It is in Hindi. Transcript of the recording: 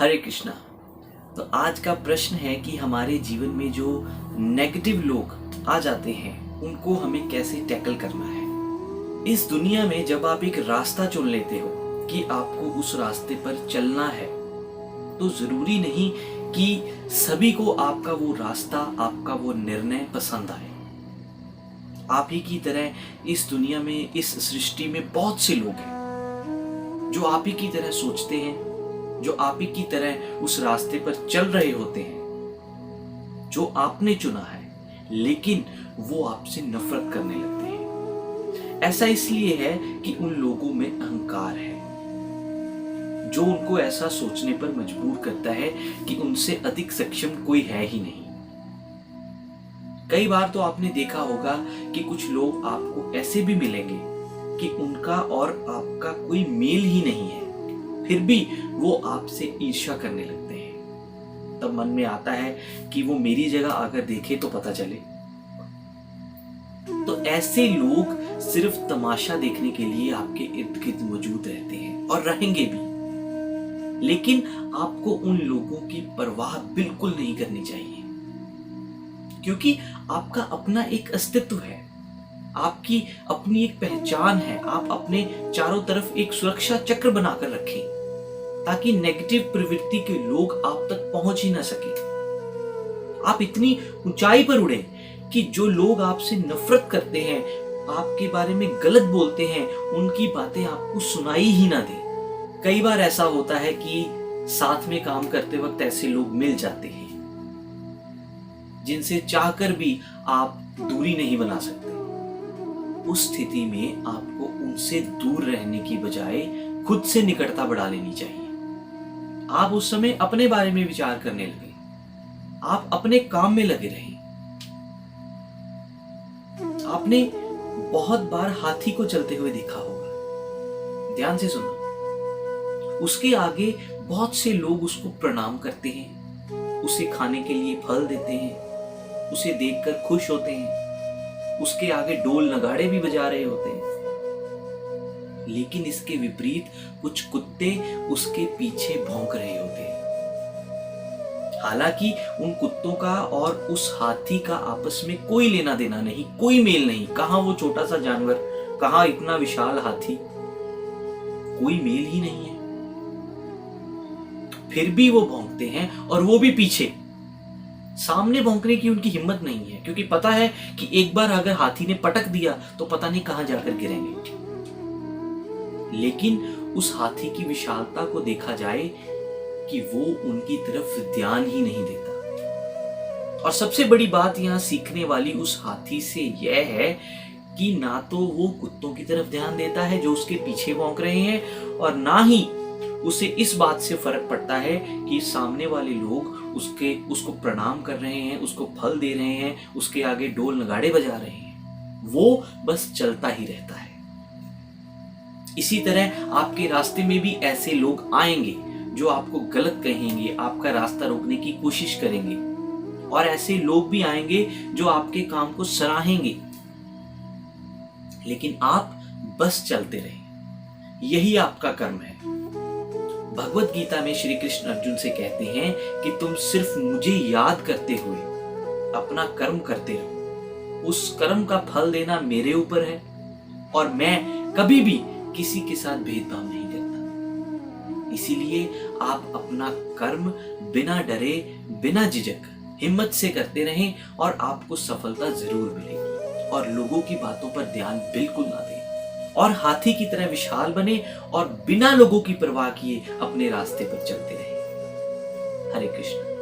हरे कृष्णा। तो आज का प्रश्न है कि हमारे जीवन में जो नेगेटिव लोग आ जाते हैं उनको हमें कैसे टैकल करना है। इस दुनिया में जब आप एक रास्ता चुन लेते हो कि आपको उस रास्ते पर चलना है, तो जरूरी नहीं कि सभी को आपका वो रास्ता, आपका वो निर्णय पसंद आए। आप ही की तरह इस दुनिया में, इस सृष्टि में बहुत से लोग हैं जो आप ही की तरह सोचते हैं, जो आप ही की तरह उस रास्ते पर चल रहे होते हैं जो आपने चुना है, लेकिन वो आपसे नफरत करने लगते हैं। ऐसा इसलिए है कि उन लोगों में अहंकार है जो उनको ऐसा सोचने पर मजबूर करता है कि उनसे अधिक सक्षम कोई है ही नहीं। कई बार तो आपने देखा होगा कि कुछ लोग आपको ऐसे भी मिलेंगे कि उनका और आपका कोई मेल ही नहीं है, फिर भी वो आपसे ईर्ष्या करने लगते हैं। तब मन में आता है कि वो मेरी जगह आकर देखे तो पता चले। तो ऐसे लोग सिर्फ तमाशा देखने के लिए आपके इर्द गिर्द मौजूद रहते हैं और रहेंगे भी, लेकिन आपको उन लोगों की परवाह बिल्कुल नहीं करनी चाहिए, क्योंकि आपका अपना एक अस्तित्व है, आपकी अपनी एक पहचान है। आप अपने चारों तरफ एक सुरक्षा चक्र बनाकर रखें ताकि नेगेटिव प्रवृत्ति के लोग आप तक पहुंच ही ना सके। आप इतनी ऊंचाई पर उड़े कि जो लोग आपसे नफरत करते हैं, आपके बारे में गलत बोलते हैं, उनकी बातें आपको सुनाई ही ना दे। कई बार ऐसा होता है कि साथ में काम करते वक्त ऐसे लोग मिल जाते हैं जिनसे चाहकर भी आप दूरी नहीं बना सकते। उस स्थिति में आपको उनसे दूर रहने की बजाय खुद से निकटता बढ़ा लेनी चाहिए। आप उस समय अपने बारे में विचार करने लगे, आप अपने काम में लगे रहे। आपने बहुत बार हाथी को चलते हुए देखा होगा, ध्यान से सुनो। उसके आगे बहुत से लोग उसको प्रणाम करते हैं, उसे खाने के लिए फल देते हैं, उसे देखकर खुश होते हैं, उसके आगे ढोल नगाड़े भी बजा रहे होते हैं। लेकिन इसके विपरीत कुछ कुत्ते उसके पीछे भौंक रहे होते हैं। हालांकि उन कुत्तों का और उस हाथी का आपस में कोई लेना देना नहीं, कोई मेल नहीं। कहां वो छोटा सा जानवर, कहां इतना विशाल हाथी, कोई मेल ही नहीं है। फिर भी वो भौंकते हैं, और वो भी पीछे। सामने भौंकने की उनकी हिम्मत नहीं है, क्योंकि पता है कि एक बार अगर हाथी ने पटक दिया तो पता नहीं कहां जाकर गिरेंगे। लेकिन उस हाथी की विशालता को देखा जाए कि वो उनकी तरफ ध्यान ही नहीं देता। और सबसे बड़ी बात यहां सीखने वाली उस हाथी से यह है कि ना तो वो कुत्तों की तरफ ध्यान देता है जो उसके पीछे भौंक रहे हैं, और ना ही उसे इस बात से फर्क पड़ता है कि सामने वाले लोग उसको प्रणाम कर रहे हैं, उसको फल दे रहे हैं, उसके आगे ढोल नगाड़े बजा रहे हैं। वो बस चलता ही रहता है। इसी तरह आपके रास्ते में भी ऐसे लोग आएंगे जो आपको गलत कहेंगे, आपका रास्ता रोकने की कोशिश करेंगे, और ऐसे लोग भी आएंगे जो आपके काम को सराहेंगे, लेकिन आप बस चलते रहें। यही आपका कर्म है। भगवत गीता में श्री कृष्ण अर्जुन से कहते हैं कि तुम सिर्फ मुझे याद करते हुए अपना कर्म करते रहो। उस कर्म का फल देना मेरे ऊपर है, और मैं कभी भी किसी के साथ भेदभाव नहीं करता। इसीलिए आप अपना कर्म बिना डरे, बिना झिझक, हिम्मत से करते रहें, और आपको सफलता जरूर मिलेगी। और लोगों की बातों पर ध्यान बिल्कुल ना दें, और हाथी की तरह विशाल बने और बिना लोगों की परवाह किए अपने रास्ते पर चलते रहें। हरे कृष्ण।